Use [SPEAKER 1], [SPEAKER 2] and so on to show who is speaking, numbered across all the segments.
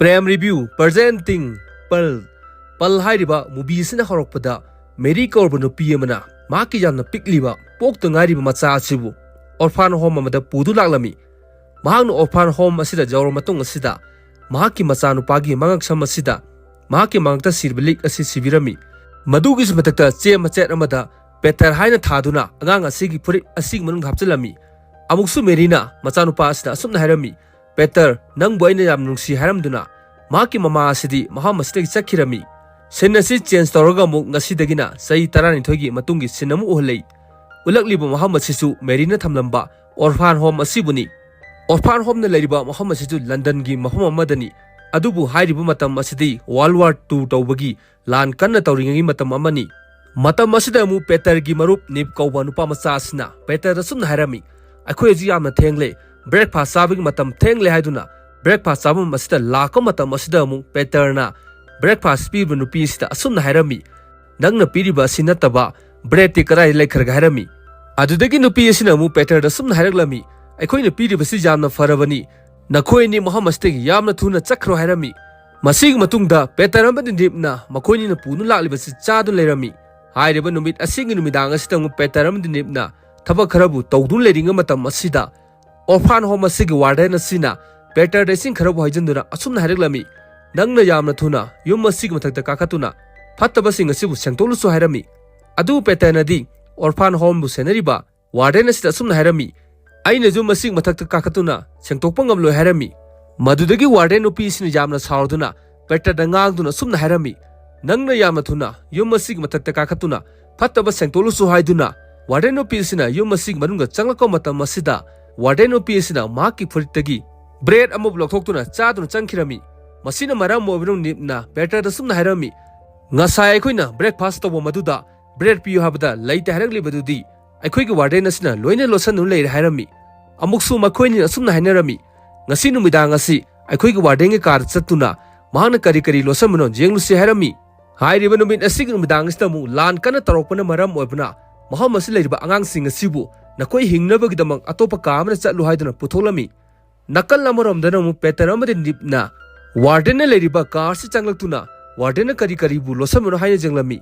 [SPEAKER 1] Prem Review presenting Pearl Hairiba Mubisina Horokpada Mary Corbin Piamana Maki Yana Pikliba Pokta Ngariba Matsa Sibu Orphan Home Amada Pudu Lalami Mahang Orphan Home Asida Joromatung Asida Mahaki Masanu Pagi Mangak Samasida Mahaki Mangta Sirbilik Asisivirami Madugis Matata Che Machet Amada Peter Haina Taduna Agang Asigi Puri Asigman Hapsalami Amuksu Merina Masanu Pasda Sumna Harami Peter Nang Boyna Yamnungsi Haramduna Maki Mama Sidi Muhammad Stig Sakirami Senasi Chance Torogamuk Nasidagina Sai Tarani Togi Matungi Sinamu Ulay Ulakliba Muhammad Sisu Merina Tamlamba Orphan Home Asibuni Orphan Home Nalariba Muhammad Sisu London Gi Muhammad Madani Adubu Hairibu Matam Masidi World War II Tawbagi Lan Kana Tauringi Matam Amani Matam Masidamu Peter Gi Marup Nip Kaubanupa Masasna Peter Rasum Harami Akoji Yamna Tengle Breakfast Sabing Matam Tengle Haiduna Breakfast Sabum Masida Lako Matam Masidamu Peterna Breakfast Pibu Nupista Asum Harami Nangna Piriba Sinataba Bread Tikarai Lekar Harami Adudagi Nupi Sinamu Peter the Sum Haraglami Akoin Piriba Sijamna Faravani Nakoini Muhammad Stig Yamna Tuna Chakro Harami Masig Matungda Peter Ramadin Dipna Makoni Punu Lalibas Chadu Lerami Hairiba Numit Asing Numidanga Stam Peter Ramadin Dipna Tabakarabu Todun Leding Matam Masida Orphan Home Sig Warden Sina Peter Racing Karabu Hajandura Asum Haraglami Nangna Yamna Tuna Yuma Sigmata Kakatuna Patabasing a Sibu Santolu Harami Adu Petanadi Orphan Home Buseneriba Warden Asum Harami Aina Zuma Sigmata Kakatuna Santopangam Lo Harami Madudagi Warden Upis in Yamna Sauduna Peter Danganduna Sumna Harami Nangna Yamatuna Yuma Sigmata Kakatuna Pataba Santolu Haiduna Warden Upisina Yuma Sigmanunga Changakomata Masida Warden Upisina Maki Puritagi Bread Amoblo Tokuna Chadun Chankirami Masina Maram Mobinu Nipna Peter the Sumna Harami Ngasai Quina breakfast of Maduda Bread Piu Habda Late Haragli Badudi I quick Warden Asina Loina Losanu Late Harami Amuksu Makoini Asumna Hanarami Nasinu Midangasi I quick Warden Card Satuna Mahana Karikari Losamuno Jenglusi Harami High Rivenumit a signal Midangastamu Lan Kana Taropana Maram Webna Muhammad Silaiba Angang Sing a Sibu Nakoi Hing never get among Atopa Kamra Satluhaidana Putolami Nakal Namaram Danamu Peteramadin Dipna Warden Ladiba Cars Changlatuna Warden Karikaribu Losamuno High Janglami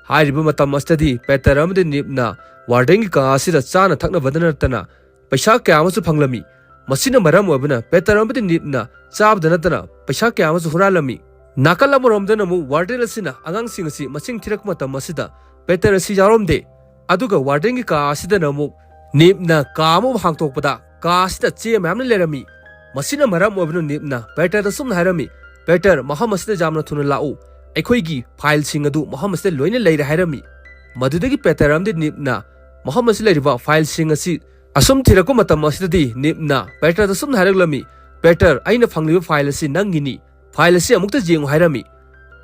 [SPEAKER 1] High Ribamata Mastadi Peteramadin Nipna Warden Kasida Sana Takna Vadanatana Pashaka Amasu Panglami Masina Maram Webna Peteramadin Nipna Sab Danatana Pashaka Amasu Huralami Nakalamuram Danamu Warden Sina Angang Singasi Masing Tirakmata Masida Peter Sijarom De Aduga Warden Kasida Namu Nipna Kamu Hangtopada Kasida Chia Mamma Lerami Masina Maram Webnu Nipna Peter the Sum Harami Peter Muhammad Jamna Tuna Lau Ekoigi Pile Singadu Muhammad Loina Lady Harami Madudagi Peter Amdi Nipna Muhammad Leriva File Singasi Asum Tirakumata Masidi Nipna Peter the Sum Haraglami Peter Aina Fangli File Si Nangini File Si Amukta Jing Harami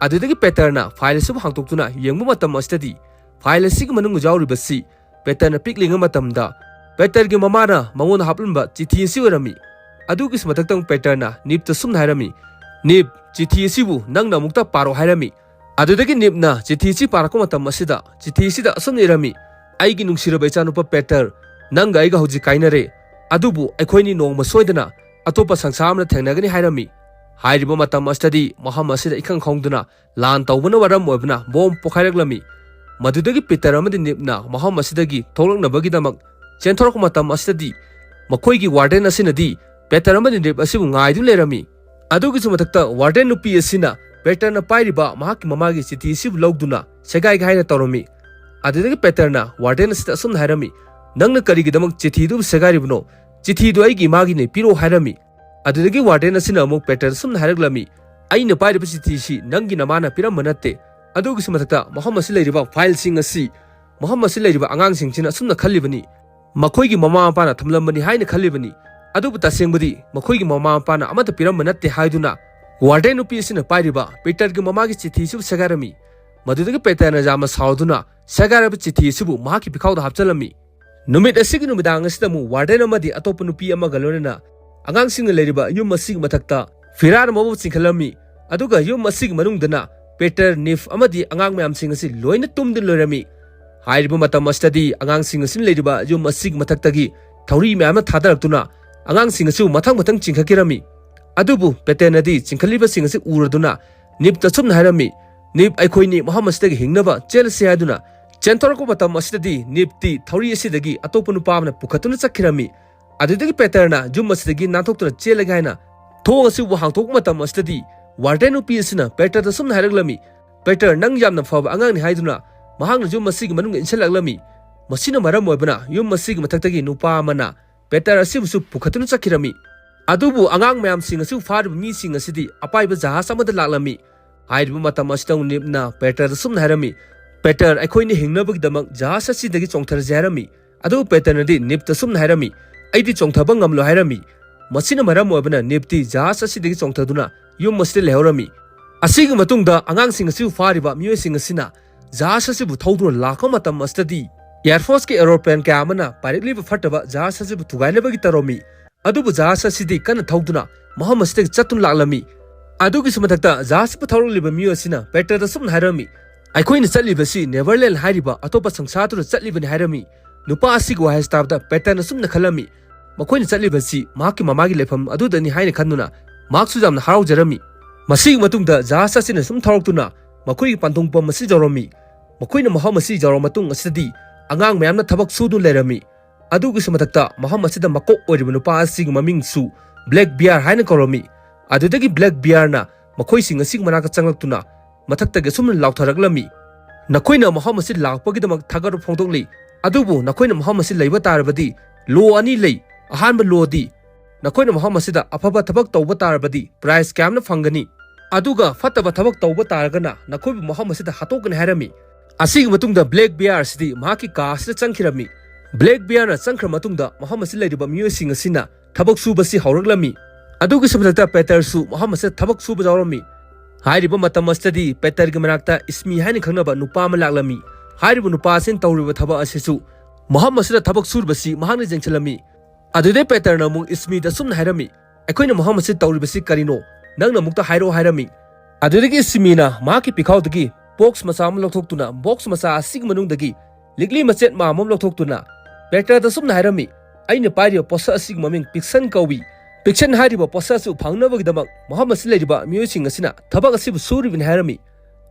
[SPEAKER 1] Adudagi Peterna File Sub Hangtokuna Yangumata Mastadi File Sigmanung Jauribasi Peter na Pickling Matamda Peter Gimamana Mamuna Haplumba Chiti Siwarami Adugis Matatang Peterna Nip the Sum Harami Nip Chiti Sibu Nangna Mukta Paro Harami Adudagi Nipna Chiti Parakomata Masida Chiti Sida Sum Irami Aigi Nunsira Bechanupa Peter Nanga Iga Huji Kainare Adubu Equini no Masoidana Atopa Sansamna Tanagani Harami Hairiba Matam Study Muhammad Sida Ikan Kongduna Lan Tawana Waram Webna Bom Pokaraglami Madudagi Peter Amadin Nipna Muhammad Sidagi Tolong Nabagidamag Centorok Matam Study Makoigi Warden Asinadi Peter Amadin Nip Asibu Ngaidu Lerami Adugi Sumatakta Warden Nupi Asina Peter na Pairiba Mahaki Mamagi City Sib Logduna Segai Gaina Toromi Adudagi Peterna Warden Sita Sun Harami Nangna Karigidamag Chitidu Segaribno Chitidu Aigi Magine Piro Harami Adudagi Warden Asina Mok Peter Sun Haraglami Aina Pairiba City Nangi Namana Piramanate Adugi Sumatata Muhammad Silaiba File Sing a Sea Muhammad Silaiba Angang Sing China Sumna Kalibani Makoigi Mama Pana Tamlamani Haina Kalibani Adubuta Singbudi Makoigi Mama Pana Amata Piramanate Haiduna Warden Upis in a Pairiba Peter Gimamagi Chiti Sub Sagarami Madudagi Petana Jama Sauduna Sagarab Chiti Subu Maki Pikau Haptalami Numit a signal Midangastamu Warden Amadi Atopanupi Magalona Angang Sing a Ladiba Yuma Sig Matakta Firar Mobu Sinkalami Aduga Yuma Sig Manungdana Peter Nif Amadi Angang Mam Singasi Loina Tum de Lorami Hairiba Matam Study Angang Singasin Ladiba Yuma Sig Mataktagi Tauri Mama Tadaratuna Angang Singasu Matang Matang Chinkakirami Adubu Petenadi Chinkaliba Singasi Uraduna Nip the Sum Harami Nip Aikoini Muhammad Steg Hingnava Chelsea Aduna Chentorko Mastadi Nip T Tori Sidagi Atopanu Pukatuna Sakirami Adudi Peterna Jumasigi Natok to Chelagina Toasi Wahang Mastadi Wardenu Pisina Peter the Sum Haraglami Peter Nang Yam Fab Angang Haiduna Mahang Jumasig Manung in Shalaglami Masina Maramwebana Yumasig Mataki Nupa Mana Peter Asibu Pukatuna Sakirami Adubu Angang Mam sing a su far me sing a city, a pipe Zaha some of the Lalami. I'd be Matamastone Nibna, Peter the Sum Harami. Peter, I coin him no book the monk Jasa City on Terzarami. Adu Peter Nadi nip the Sum Harami. I did on Tabangam Loharami. Masina Maramwebana nipti Jasa City on Taduna, you must still herami. A sing Matunda, Angang sing a su far about musing a sinna. Jasa Sibu told to Lakomata Mustadi. Yarfoski European Kamana, Pirate Live Fataba, Jasa Sibu to Gainabagitaromi. Adubu Jasa City Kana Tautuna, Muhammad Stig Chatun Lalami. Aduki Sumatata, Jas Patoro Liba Musina, Peter the Sum Harami. I coin Salibasi, Neverland Hariba, Atopa Sangsatu Satlivan Harami. Nupa Sigua has stabbed up Peter the Sum Kalami. Macoin Salibasi, Maki Mamagi Lepam, Adudani Haine Kanuna, Maxudam Haro Jeremy. Masi Matunda, Jasa Sin Sum Tortuna, Makui Pantumpa Masijoromi. Macoin Muhammad Sijoromatung Sadi, Angang Mamma Tabak Sudu Lerami. Adugu Sumatata, Muhammad Sida Mako or Nupa Sigma Ming Su, Blackbeard Hainekoromi. Adudagi Blackbeardna, Makoi sing a Sigmanaka Changatuna, Matata Gesum Lautaraglami. Nakoina Muhammad Sid Lau Pogidam Tagar Pondoli, Adubu, Nakoina Muhammad Sid Labatarabadi, Lo Ani Lay, a Hanba Lodi. Nakoina Muhammad Sida, a Papa Tabak Tobatarabadi, Price Camna Fangani. Aduga, Fataba Tabak Tobataragana, Nakobi Muhammad Sida Hatokan Harami. A Sigmatung the Blackbeard City, Maki Kas the Chankirami. Blackbeard Sankramatunda, Muhammad Siladiba musing a sinna, Tabak Subasi Horaglami. Aduki Samata Peter Su, Muhammad said Tabak Subazaromi. Haribu Matamastadi, Peter Gamanakta, Ismi Hanikanaba, Nupama Laglami. Haribu Nupasin Tauri with Taba Asisu. Muhammad said Tabak Surbasi, Mahani Janchalami. Adude Peter Namu Ismi the Sun Harami. I coin Muhammad said Tauribasi Carino, Nanga Mukta Hiro Harami. Adudiki Simina, Maki Pikautagi, Box Masam Loktuna, Box Masa Sigmanundagi, Ligli Maset Mamum Loktuna. Peter the Sum Harami, I know Pario Possa Sigmaming, Pixan Kawi, Pixan Hariba Possa Su Pangnav Damak, Muhammad Sladiba, musing a sinna, Tabakasib Surivin Harami.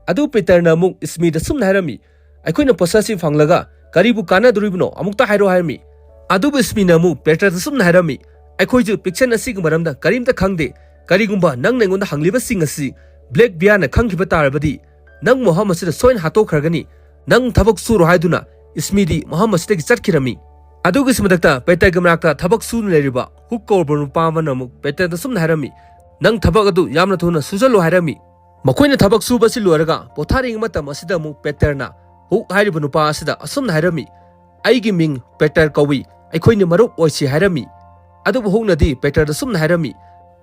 [SPEAKER 1] Adu Peter Namung is me the Sum Harami. I couldn't possessive Hanglaga, Karibu Kana Duribno, Amukta Hiro Harami. Adu Bisminamu, Peter the Sum Harami. I could you picture a Sigmaramda, Karim the Kangde, Karigumba, Nang on the Hangliva Sing a sea, Blackbeard a Kankibatarabadi, Nang Muhammad said Soin Hato Kargani, Nang Tabak Suru Haiduna. Ismidi Muhammad Stig Zatkirami. Adugus Madata, Peter Gamaka, Tabak Sun Leriba, Hukko Pamanamu, Peter the Sum Harami, Nang Tabagadu, Yamatuna, Suzalo Harami, Maquina Tabak Subasiluaga, Potari Mata Masidamu, Peterna, Who Haribunupa Sida, Asum Harami, Aigiming, Peter Kawi, Aikoini Maru or Si Harami, Adubu Honadi, Peter the Sum Harami,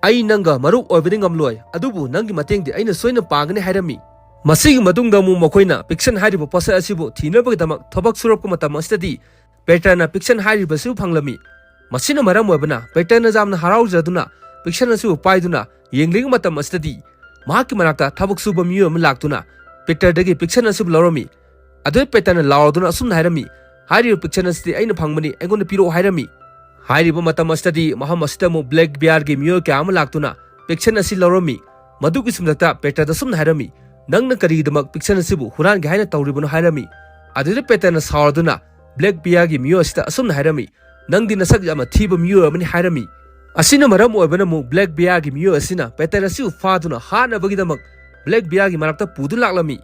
[SPEAKER 1] Ai Nanga, Maru or Vidingam Loy, Adubu Nangi Mating, the Aina Soina Pagani Harami. Masig Madungamu Makoina, Pixan Haribo Posa Asibo, Tinabagamak, Tabak Surapamata Mastadi, Peterna Pixan Hariba Su Panglami, Masina Maramwebana, Peterna Zam Harau Zaduna, Pixana Su Paiduna, Yingling Mata Mastadi, Maki Manaka, Tabak Suba Muum Laktuna, Peter Degi Pixana Sub Loromi, Adu Peterna Lauduna Sun Harami, Hari Pixanas the Aina Pangmani, and gonna Piro Harami, Haribo Mata Mastadi, Muhammad Stamu, Blackbeard Game Yoka Amalaktuna, Pixana Siloromi, Madukis Mata, Peter the Sun Harami. Nang na kari damak Pixan Sibu, Huran Gaina Tauribuno Harami. Adid Petana Sarduna, Blackbeard Musta, Asum Harami, Nang Dinasagama Tiba Muamani Harami. Asina Maramu Abanamu, Blackbeard Muasina, Petana Siu Faduna, Hana Bagidamak, Blackbeard Marata Pudulaklami.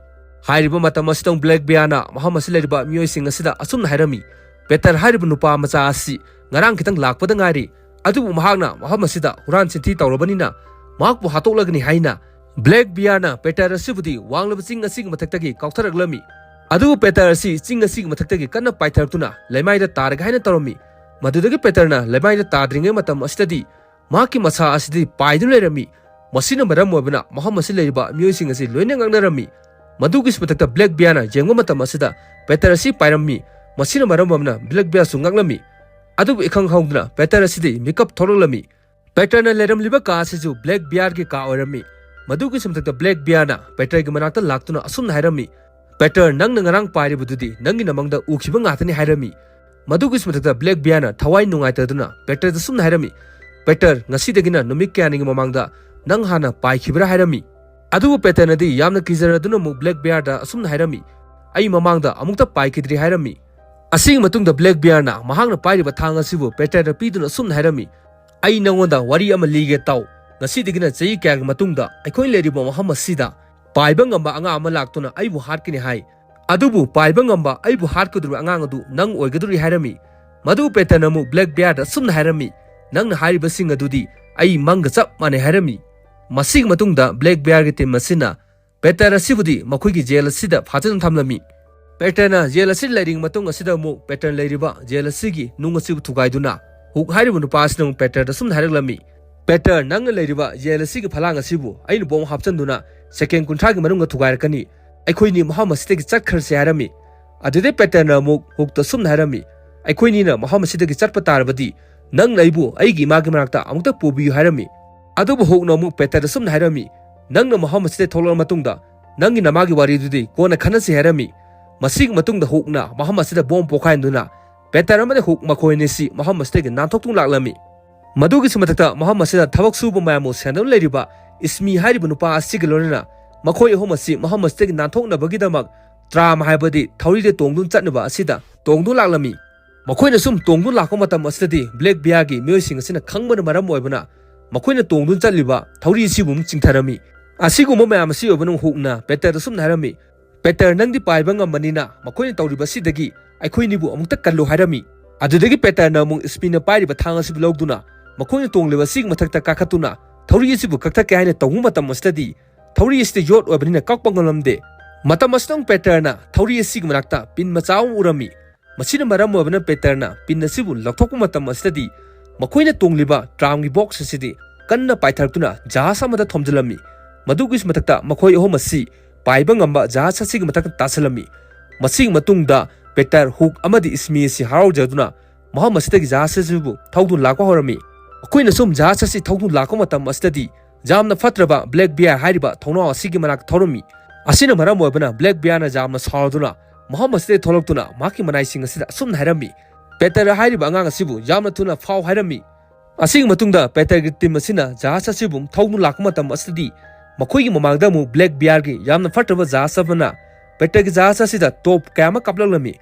[SPEAKER 1] Haribu Matamaston Blackbeana, Muhammad Siladiba Musing Asida, Asum Harami. Peter Haribunupa Mazasi, Narang Kitang Lakpadangari, Adu Mahana, Muhammad Sida, Huran Sinti Taurabanina, Mark Hatolagani Haina. Blackbeardna Peter Sibudi, Wang Sing a Sigma Taki, Kautar Glami. Adu Peter Sing a Sigma Taki, Kana Paithartuna, Lemai the Targaina Toromi. Madudagi Peterna, Lemai the Tadringamatam Astadi, Maki Masa Asdi, Paidulerami, Masina Maramwabana, Muhammad Sileba, musing as a Luenang Rami. Madugis Patata Blackbeardna, Jengomata Masida, Peter Si Pirami, Masina Maramana, Blackbeard Sunganglami. Adu Ikang Hongna, Peter City, Makeup Torolami. Peterna Ledam Libaka Sizu, Blackbeard Ka Orami. Maduki Samta Blackbeardna, Peter Gamanata Laktuna, Asum Harami. Peter Nang Nangarang Pari Bududi, Nangin among the Ukibang Atani Harami. Maduki Samta Blackbeardna, Tawai Nungaitaduna, Peter the Sum Harami. Peter ngasidagina numik kyaning mamangda nang hana paikibra hairami adubu Peter nadi yamna kizaraduna mu Blackbeard da asumna hairami ai mamangda amukta paikidri hairami asing matungda Blackbeard na mahangna pairiba thang asibu Peter da piduna asumna hairami ai nangonda wari ama lige taw ngasidagina chai kya matungda aikoi leriba Muhammad sida paiba ngamba anga ama laktuna aibu hatkini hai adubu paiba ngamba aibu hatkudru anga adu nang oigaduri hairami madu Peter namu Blackbeard da asumna hairami nang hariba sing adudi ai manga chap mane hairami masig matungda Blackbeard gi team masina Peter asibudi makhoi jail asida phajan thamlami Peter na jail asid lairing matung asida mu Peter lairiba jail asigi nung asibu thugaiduna huk haribu nupas nung Peter da sum haraglami Peter nang lairiba jail asigi phalang asibu ainu bom hapchanduna second kuntra gi manung thugairakani aikoi ni Muhammad sidagi chatkar se harami adude Peter na mu huk to sum harami aikoi ni na Muhammad sidagi chatpa tarbadi nang laibu aigi magi marakta amukta pubiyu harami adubu huk na mu Peter da sum harami nang na Muhammad sidai tholor matungda nangi namagi wari dudi kona khanasi harami masig matungda huk na Muhammad sidai bom pokhainduna Peter amade huk makhoi ni si Muhammad sidai nanthoktung laklami madugi sumatakta Muhammad sidai thabak subu mayamu sandal leiriba ismi haribu nupa asigi lorina makhoi ahum asi Muhammad sidai nanthokna bagidamak tram haibadi thauride tongdun chatnuba asida tongdun laklami makhoi na sum tongdun lakko matam asidi Blackbeard gi myoising asina khangmana maram oibana makhoi na tongdun chatliba thauri sibum chingtharami asiguma mayam asi obanu hukna Peter da sum harami Peter nangdi paiba ngambanina makhoi na tawriba sidagi aikoi nibu amukta kallo harami adudagi Peter na mung spina pairiba thang asibu logduna makhoi na tongliba sig mathakta kakhatuna thauri asibu kakthake haina tawmu matam asidi thauri asida yot obanina kakpa ngalamde matam astung Peter na thauri asig manakta pin machaw urami masina maram obana Peter na pin asibu lathokku matam asidi makhoi na tongliba tramgi box asidi kanna paithartuna jahasa mada thomjalami madugis matakta makhoi ahom asi paiba ngamba jahasa sig matakta tasalami masig matungda Peter huk amadi ismi si harau jaduna Muhammad sidagi jahasa sibu thawdun lakwa horami akoina sum jahasa si thawdun lakwa matam asidi jamna fatraba Blackbeard hariba thawna asigi manak thorami asina maram obana Blackbeard na jamna sarduna Muhammad sidai tholoktuna maki manai sing asida sum harami Peter hariba angang asibu jamna tuna faw harami asing matungda Peter gi team asina jahasa sibum thawdun lakwa matam asidi makhoi gi mamangda mu Blackbeard gi yamna fatraba jahasa bana Peter gi jahasa sida top kama kaplami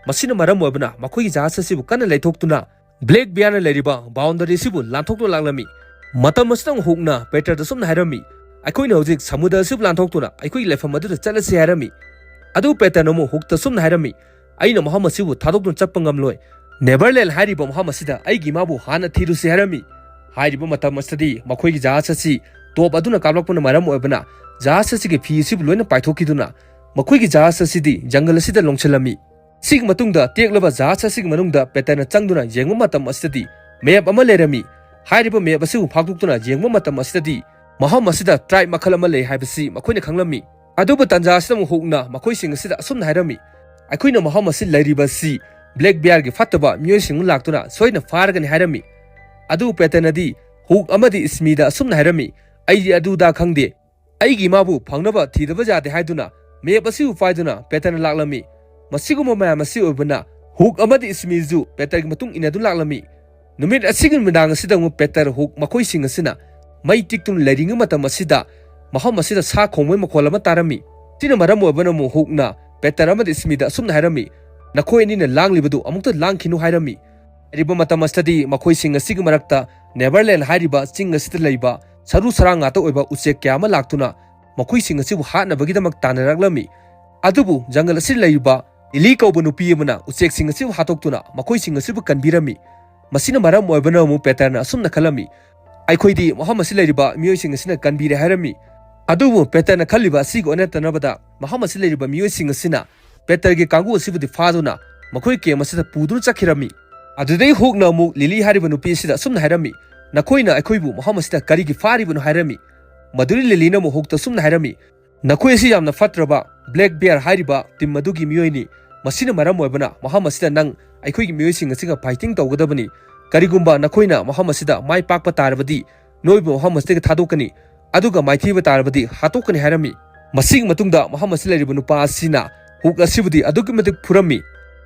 [SPEAKER 1] masina maram obana makhoi gi jahasa sibu kana leithoktuna Blackbeard na leriba boundary sibu lanthoktu laklami matam asang hukna Peter da sum harami aikoi na hojik samudra sibu lanthoktu na aikoi lefam adu chalasi harami adu Peter no mu hukta sum harami aina Muhammad sibu thadoktu chapangam loi Neverland hariba Muhammad sida aigi mabu hana thiru si harami hariba matam asadi makhoi gi jahasa si top aduna kablakpuna maram obana jahasa si gi phi sibu loina paithokiduna makhoi gi jahasa sidi jungle sida longchalami sig matungda teklaba jahasa sig manungda Peter na changduna yengma matam asadi map ama lerami hariba map asiu phakduktuna yengma matam asadi Muhammad sida tribe makhala ma lei haibasi makhoina khanglami aduba tanja sidam hukna makhoi sing sida asumna hairami aikoina Muhammad sid lairiba si Blackbeard gi fataba myoy sing laktuna soina fargani hairami adu Peter nadi huk amadi ismida asumna hairami ai adu da khangde aigi mabu phangnaba thidaba jade haiduna map asiu faiduna Peter na laklami masiguma mayam asi obana huk amadi ismizu Peter gi matung inadu laklami numit asigin midang asida mu Peter huk makhoi sing asina mai tiktun lairing matam asida Muhammad sida sa khongmoi makholama tarami tina maram obana mu hukna Peter amadi ismida asumna hairami nakhoi ni na langlibadu amukta langkhinu hairami riba matam asadi makhoi sing asigi marakta Neverland hariba ching asida leiba saru sarang ngata oiba uche kyama laktuna makhoi sing asibu hatna bagidamak tanaraglami adubu jungle asi leiba ili kauba nupi amana uchek sing asibu hatoktuna makhoi sing asibu kanbirami masina maram oibana mu Peter na asumna khalami aikhoidi Muhammad si leiriba miyoi sing asina kanbire harami adubu Peter na khaliba sig onetanabada Muhammad si leiriba miyoi sing asina Peter gi kangu asibudi faduna makhoi ke masida pudur chakhirami adudai hukna mu lili hariba nupi sida sumna harami nakhoina aikhoibu Muhammad sida kari gi faribunu harami maduri lili na mu hukta sumna harami nakhoi si yamna fatraba Blackbeard hariba tim madugi miyoini masina maram oibana Muhammad sida nang aikoi gi miyoi sing asiga fighting tawgadabani karigumba nakhoina Muhammad sida mai pakpa tarabadi noibu Muhammad sida thadokani aduga maithiba tarabadi hatokani harami masing matungda Muhammad sida leiriba nupa asina huk asibudi adugi matik phurami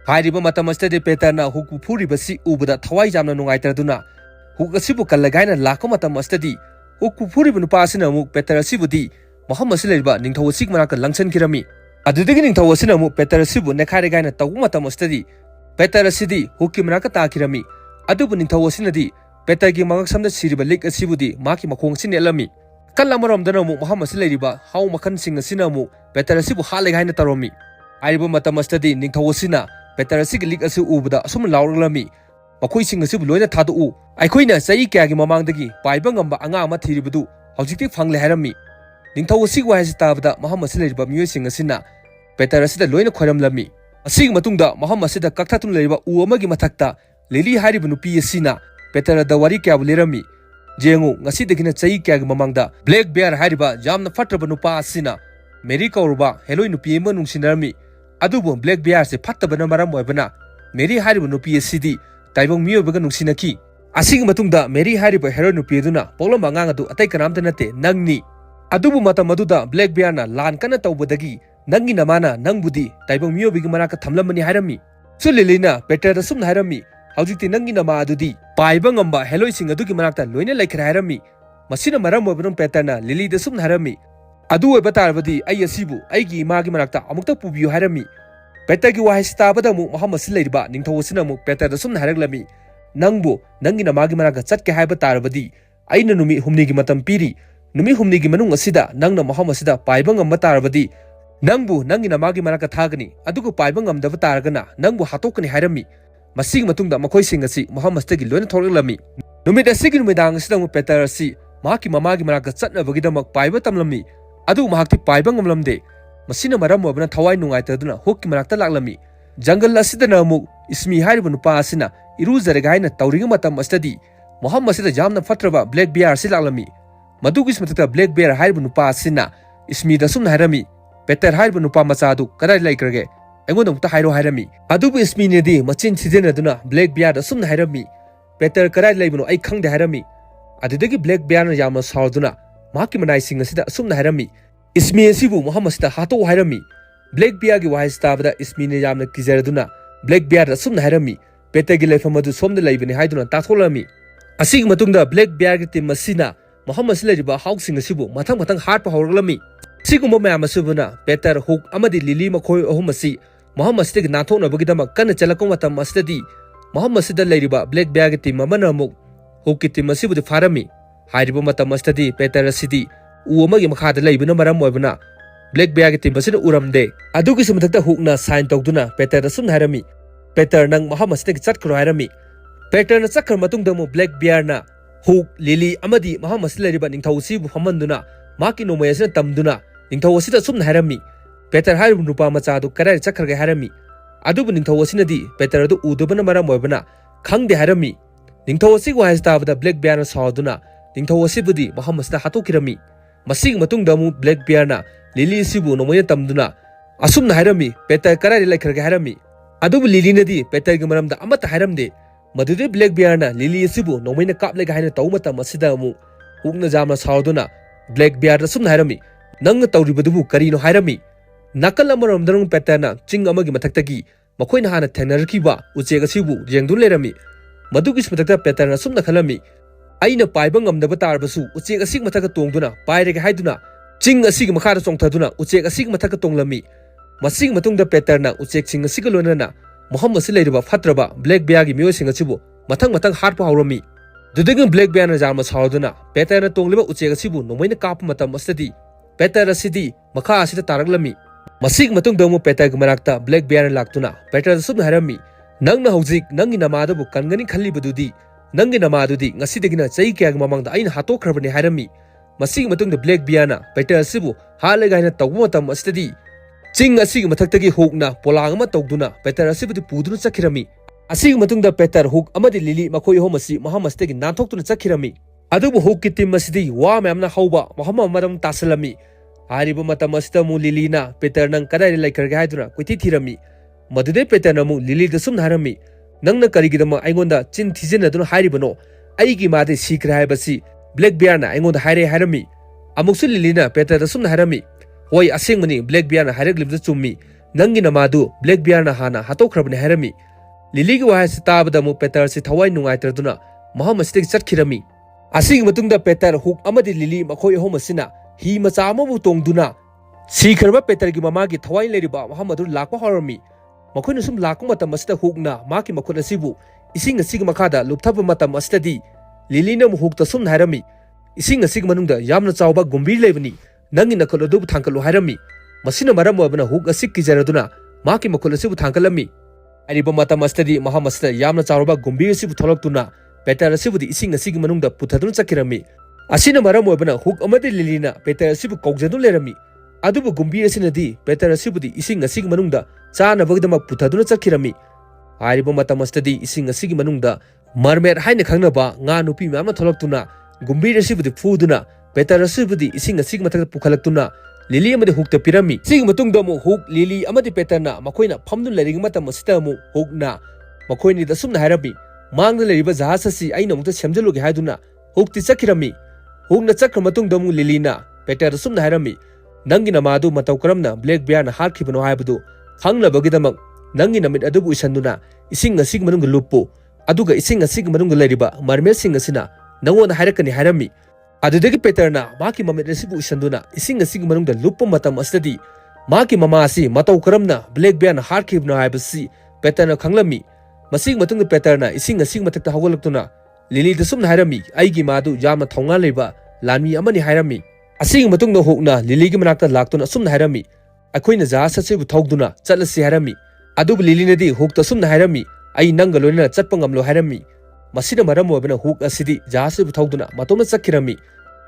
[SPEAKER 1] hariba matam asida Peter na huk phuriba si ubada thawai jamna nungai taraduna Hugh asibu kalagaina lakko matam astadi Hugh puri bunu pasina mu Peter asibudi Muhammad silaiba ningthaw asig manaka langsan kirami adudagi ningthaw asina mu Peter asibu nekhare gaina tawu matam astadi Peter asidi Hugh ki manaka takirami adubu ningthaw asinadi Peter gi mangak samda siriba lik asibudi maki makhong sinelami kalamaram dana mu Muhammad silaiba haw makhan sing asina mu Peter asibu hale gaina taromi aiba matam astadi ningthaw asina Peter asig lik asu ubada asum laurlami makhoi sing asibu loina thadu aikoina sai kya gi mamangdagi paiba ngamba anga ma thiribadu hawjikti phangle hairami ningthaw asig wahai tabada Muhammad silaiba miyoi sing asina Peter asida loina khoiramlami asig matungda Muhammad sida kakthatum leiba u amagi mathakta Lily haribu nupi asina Peter da wari kya bulerami jengu ngasi degina chai kya gi mamangda Blackbeard hariba jamna fatraba nupa asina Mary kauruba heloi nupi ema nungsinarami adubu Blackbeard se fattabana maram oibana Mary haribu nupi asidi taibong miyobaga nungsinaki asig matungda Mary hariba hero nupi aduna poglamba ngang adu atai kanamta nate nangni adubu matam aduda Blackbeard na lan kana tawbadagi nangi namana nangbudi taibong miyobigi manaka thamlamani hairami su Lilina Peter da sumna hairami hawjikti nangi nama adudi paiba ngamba heloi sing adugi manakta loina laikhra hairami masina maram oibana Peter na Lily da sumna hairami adu oiba tarbadi ai asibu aigi imagi manakta amukta pubiyo hairami Peter gi wahai stabada mu Muhammad silaiba ningthaw asina mu Peter da sumna hairaglami nangbu nangi namagi manaka chatke haiba tarbadi aina numi humni gi matam piri numi humni gi manung asida nangna Muhammad sida paiba ngamba tarbadi nangbu nangi namagi manaka thagani adugu paiba ngamdaba taragana nangbu hatokani hairami masig matungda makhoi sing asi Muhammad stagi loina thorlami numit asigi numidang asida mu Peter asi mahaki mamagi manaka chatnabagidamak paiba tamlami adu mahakti paiba ngamlamde masina maram oibana thawai nungaitaduna Hugh ki manakta laklami jungle asidana mu ismi haribu nupa asina iruzarega haina tawriga matam astadi Muhammad sida jamna fatraba Blackbeard si laklami madugi smatata Blackbeard haribu nupa asina ismi da sumna hairami Peter haribu nupa machadu kadai laikrage aingonda mukta hairo hairami adubu ismi nedi machin sidenaduna Blackbeard asumna hairami Peter kadai laibano ai khangde hairami adudagi Blackbeard na yamna sawduna mahaki manai sing asida asumna hairami ismi asibu Muhammad sida hato hairami Blackbeard gi wahai stabada ismi ne yamna kizaraduna Blackbeard asumna hairami Peter gi laifam adu somda laibani haiduna tatholami asig matungda Blackbeard gi tim masina Muhammad silaiba hawsing asibu mathang mathang harpa hawraglami sigumba mayam asubuna Peter Hugh amadi Lily makhoi ahum asi Muhammad sida nathoknabagidamak kana chalakko matam asdadi Muhammad sida lairiba Blackbeard gi tim amana amuk Hugh ki tim asibu farami hairiba matam asdadi Peter asidi u amagi makhada laibana maram oibana Blackbeard gi tim asida uramde adugi sumathakta Hugh na sign tawduna Peter da sumna hairami Peter nang Muhammad sida chatkro hairami Peter na chakhar matungda mu Blackbeard na Hugh Lily amadi Muhammad sida lairiba ningthaw sibu hamanduna maki nomay asina tamduna ningthaw asida sumna hairami Peter haribu nupa machadu kadai chakharga hairami adubu ningthaw asinadi Peter adu udabana maram oibana khangde hairami ningthaw asig wahai stabada Blackbeard na sawduna ningthaw asibudi Muhammad sida hatokirami masig matungda mu Blackbeard na Lily sibu nomoy tamduna asumna hairami Peter kadai laikhraga hairami adubu Lily nadi Peter gi maramda amata hairamde madude Blackbeard na Lily sibu nomoy na kaplega haina tawmata masida mu Hugh na jamna sawduna Blackbeard asumna hairami nangna tawribadubu karino hairami nakal amaramdang Peter na ching amagi mathaktagi makhoina hana thenarkiba ucheg asibu jengdu lerami madugi smathakta Peter na sumna khalami aina paiba ngamdaba tarbasu ucheg asig mathaka tongduna pairege haiduna ching asig makhara chongthaduna ucheg asig mathaka tonglami masig matungda Peter na ucheg sing asig lonana Muhammad silairiba fatraba Blackbeard gi miyoi sing asibu mathang mathang harpa hawrami dudagi Blackbeard na jarma sawduna Peter na tongliba ucheg asibu nomoina kap matam astadi Peter asidi makha asida taraglami masig matungda mu Peter gi manakta Blackbeard na laktuna Peter sumna hairami nangna hawjik nangi namadabu kangani khallibadudi nangi namadudi ngasidagina chai kya gi mamangda aina hatokhrabani hairami masig matungda Blackbeard na Peter asibu halaga haina tawbu matam astadi ching asig mathaktagi Hugh na polang ama tawduna Peter asibudi puduna chakhirami asig matungda Peter Hugh amadi Lily makhoi ahum asi Muhammad stagi nanthokuna chakhirami adubu Hugh ki tim asidi wa mayamna hauba Muhammad maram tasalami hariba matam asida mu Lily na Peter nang kadai laikhraga haiduna kuiti thirami madude Peter na mu Lily da sumna harami nangna karigidama aingonda chin thijinaduna haribano aigi made sikra haibasi Blackbeard na aingonda haire harami amuksu Lily na Peter da sumna harami hoi asengmani Blackbeard na haireglibda chummi nangi namadu Blackbeard na hana hatokhrabani hairami Lily gi wahai sitabada mu Peter si thawai nungaitraduna maham asitagi chatkirami asigi matungda Peter Hugh amadi Lily makhoi ahom asina hi macha amabu tongduna sikharba Peter gi mama gi thawai leriba maham adu lakpa horami makhoina sum lakpa matam asida Hugh na maki makhot asibu ising asigi makhada lupthaba matam asitadi Lily na Hugh ta sum hairami ising asigi manungda yamna chawba gumbir lebani nangi nakhol adu thangkalu hairami masina maram wabna Hugh asig ki jaraduna maki makhol asibu thangkalami ariba matam asitadi maham asida yamna chawba gumbir asibu tholoktuna Peter asibudi ising asigi manungda puthadun chakirami asina maram wabna Hugh amadi Lily na Peter asibu kaujadu lerami adubu gumbir asinadi Peter asibudi ising asigi manungda chana bagdama puthaduna chakirami ariba matam asitadi ising asigi manungda mermaid haina khangnaba nga nupi mamna tholoktuna gumbir asibudi fuduna Peter asibudi ising asigi mathakta pukhalaktuna Lily amadi Hugh ta pirami sigi matungda mu Hugh Lily amadi Peter na makoina phamdun lering matam asita mu Hugh na makoini da sumna hairami mangna leriba jahas asi aina mukta semjaluge haiduna Hugh ti chakirami Hugh na chakra matungda mu Lily na Peter da sumna hairami nangi namadu matau karamna Blackbeard na harkhibano haibadu khanglabagidamak nangi namit adubu isanduna ising asig manungga lupu aduga ising asig manungga leriba mermaid sing asina nangona hairakani hairami adudagi Peter na maki mamit asibu isanduna ising asig manungda lupu matam asitadi maki mama asi matau karamna Blackbeard na harkhibano haibasi Peter na khanglami masig matungda Peter na ising asig matakta hawalaktuna Lily da sumna hairami aigi madu yamna thonga leba lanmi amani hairami asigi matungda Hugh na Lily gi manakta laktuna sumna hairami akoina jahas asibu thogduna chatlasi hairami adubu Lily nadi Hugh ta sumna hairami ai nanga loina chatpa ngamlo hairami masina maram wabna Hugh asidi jahas asibu thogduna matona chakkirami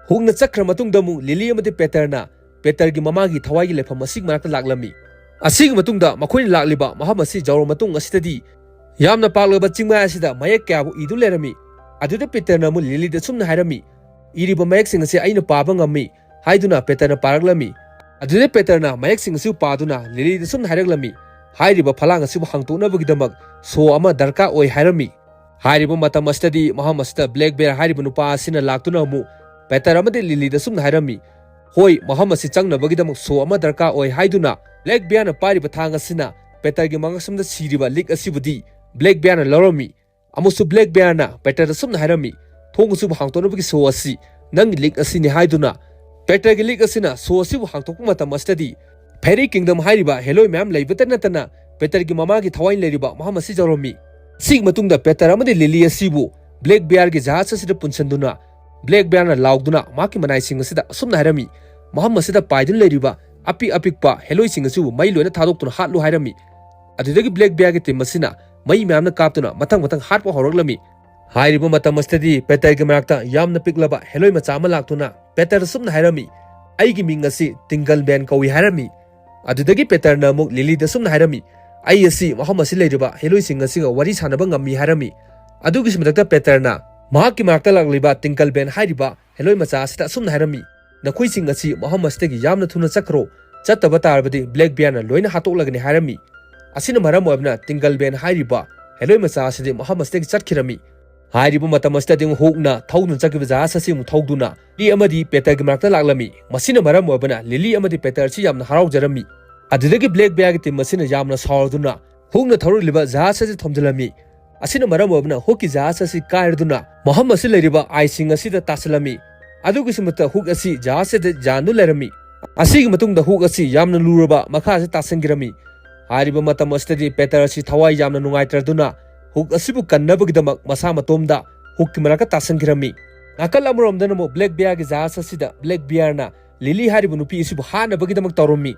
[SPEAKER 1] Hugh na chakra matungda mu Lily amadi Peter na Peter gi mama gi thawai gi lefam asig manakta laklami asigi matungda makoina lakliba maham asi jawro matung asitadi yamna paklaba chingma asida mayak kyabu idu lerami aduda Peter na mu Lily da sumna hairami iriba mayak sing asi aina paba ngammi haiduna Peter na paraglami aduda Peter na mayak sing asi paduna Lily da sumna hairaglami hairiba phalang asi hangtoknabagidamak so ama darka oi hairami hairiba matam asitadi maham asida Blackbeard hairiba nupa asina laktuna mu Peter amadi Lily da sumna hairami hoi maham asi changnabagidamak so ama darka oi haiduna Blackbeard na pariba thang asina Peter gi mangasamda siriba lik asibudi Blackbeard na lorami amusu Blackbeard na Peter da sumna hairami thongsu hangtoknabagi so asi nang lik asini haiduna Peter gi lik asina so asibu hangtokpa matam asitadi Fairy Kingdom hairiba heloi ma'am leibata natana Peter gi mama gi thawai leriba maham asi jawromi sig matungda Peter amadi Lily asibu Blackbeard gi jahas asida punsanduna Blackbeard na laugduna maki manai sing asida sumna hairami maham asida paidun leriba api apikpa heloi sing asibu mai loina thadoktuna hatlu hairami adudagi Blackbeard gi tim asina mai ma'am na kaptuna matang hatpa horoglami hairiba matam asitadi Peter gi manakta yamna piklaba heloi macha ama laktuna Peter sumna hairami aigi ming asi tingle ben kawi hairami adudagi Peter na muk Lily da sumna hairami ai asi maham asi leriba heloi sing asi ga wari sanaba ngammi hairami adugi simadakta Peter na mahaki manakta lagliba tingle ben hairiba heloi macha asita sumna hairami nakhoi sing asi maham asitagi yamna thuna chakro chattaba tarbadi Blackbeard na loina hatoklagani hairami asina maram wabna tingle ben hairiba heloi macha asidi maham asitagi chatkirami hairiba matam asitadi Hugh na thogduna chakiba jahas asi mu thogduna Lily amadi Peter gi manakta laklami masina maram wabna Lily amadi Peter si yamna haraujarami adudagi Blackbeard gi tim masina yamna sawarduna Hugh na thorliba jahas asi thomjalami asina maram wabna Hugh ki jahas asi kairduna maham asi leriba aising asi da tasalami adugi simata Hugh asi jahas asi janu lerami asigi matungda Hugh asi yamna luraba makha asi tasangirami hairiba matam asitadi Peter asi thawai yamna nungaitraduna Hugh asibu kannabagidamak masa matomda Hugh ki manaka tasangirami nakal amromdana mo Blackbeard gi jahas asida Blackbeard na Lily haribu nupi isibu hanabagidamak tawromi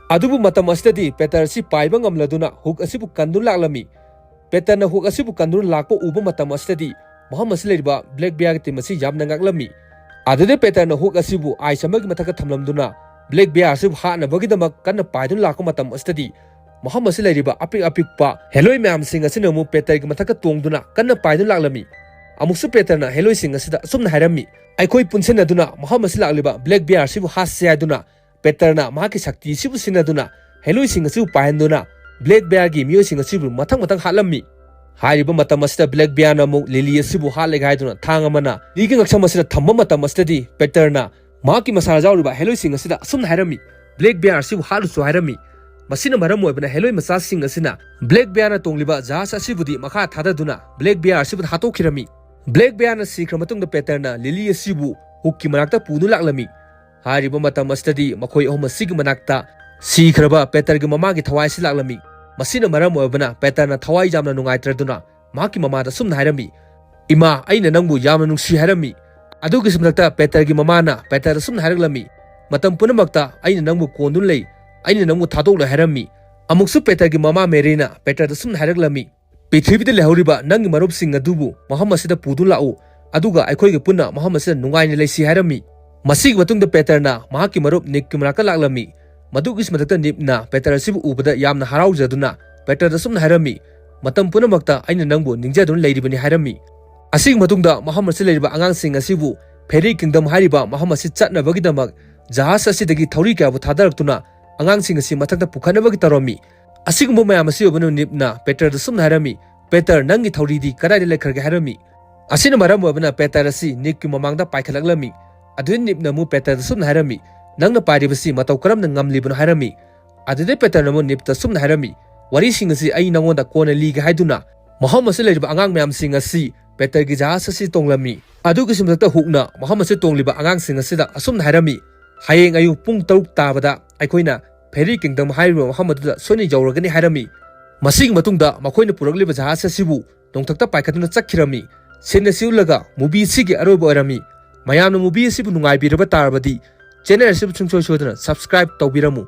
[SPEAKER 1] adubu matam asitadi Peter si paiba ngamladuna Hugh asibu kandun laklami Peter na Hugh asibu kandun lakpa uba matam asitadi maham asi leriba Blackbeard gi tim asi yamna ngaklami adude Peter na Hugh asibu aisamagi mathaka thamlamduna Blackbeard asibu hanabagidamak kanna paidun lakpa matam asitadi maham asi leriba apik apikpa heloi ma'am sing asina mu Peter gi mathaka tongduna kanna paidun laklami amusu Peter na heloi sing asida sumna hairami aikhoi punsenaduna maham asi lakliba Blackbeard asibu hasya duna Peter na mahaki sakti sibu sinaduna heloi sing asibu pahenduna Blackbeard gi mio sing asibu mathang hatlami hairiba matam asida Blackbeard na mu Lily asibu hatlega haiduna thangamana ligi ngaksam asida thamma matam asidadi Peter na mahaki masara jawriba heloi sing asida sumna hairami Blackbeard asibu hatlusu hairami masina maram wabna heloi macha sing asina Blackbeard na tongliba jahas asibudi makha thadaduna Blackbeard asibu hatokirami Blackbeard sikra matungda Peterna Lily asibu hukki manakta punu laklami hariba matam astadi makhoi ahum asigi manakta sikraba Petergi mamagi thawai si laklami masina maram oibana Peterna thawai jamna nungaitraduna maki mamada sumna hairami ima aina nangbu yamna nungsi hairami adugi simnakta Petergi mamana Peter sumna hairaglami matam punamakta aina nangbu kondun lei aina nangbu thadokla hairami amuksu Petergi mama Merina Peter sumna hairaglami Pithibida lehoriba nangi marup sing adubu Muhammad sida pudu lau aduga aikhoigi punna Muhammad sida nungaini leisi hairami masig matungda Peterna mahaki marup Nick manaka laklami madugi smatakta Nipna Peter sibu ubada yamna haraujaduna Peter sumna hairami matam punamakta aina nangbu ningjadun leiribani hairami asig matungda Muhammad sida leiriba angangsing asibu Fairy Kingdom hairiba Muhammad sida chatnabagidamak jahas asidagi thauri kyabu thadaраktuna angangsing asi mathakta pukhanabagi tarami Asigumba mayam asi obanu Nipna Peter sumna hairami Peter nangi thauridi kadai lekharge hairami asina maram obana Peter asi Nick ki mamangda paikhalaglammi adun Nipna mu Peter sumna hairami nangna pairibasi matau karamna ngamlibanu hairami adude Peter namu Nipta sumna hairami wari sing asi ai nangonda kona liga haiduna Muhammad se leiriba angang mayam sing asi Peter gi jahas asi tonglami adugi simtakta hukna Muhammad se tongliba angang sing asida asumna hairami hayeng ayu pung 3 tabada aikoina Fairy Kingdom hairiba Muhammad da soni jawragani hairami masig matungda makoina puragliba jahas asibu nongthakta paikhatuna chakhirami sena siulaga movie sigi aroba orami mayamna movie asibu nungai biraba tarabadi channel asibu chungchoi sodana subscribe tawbiramu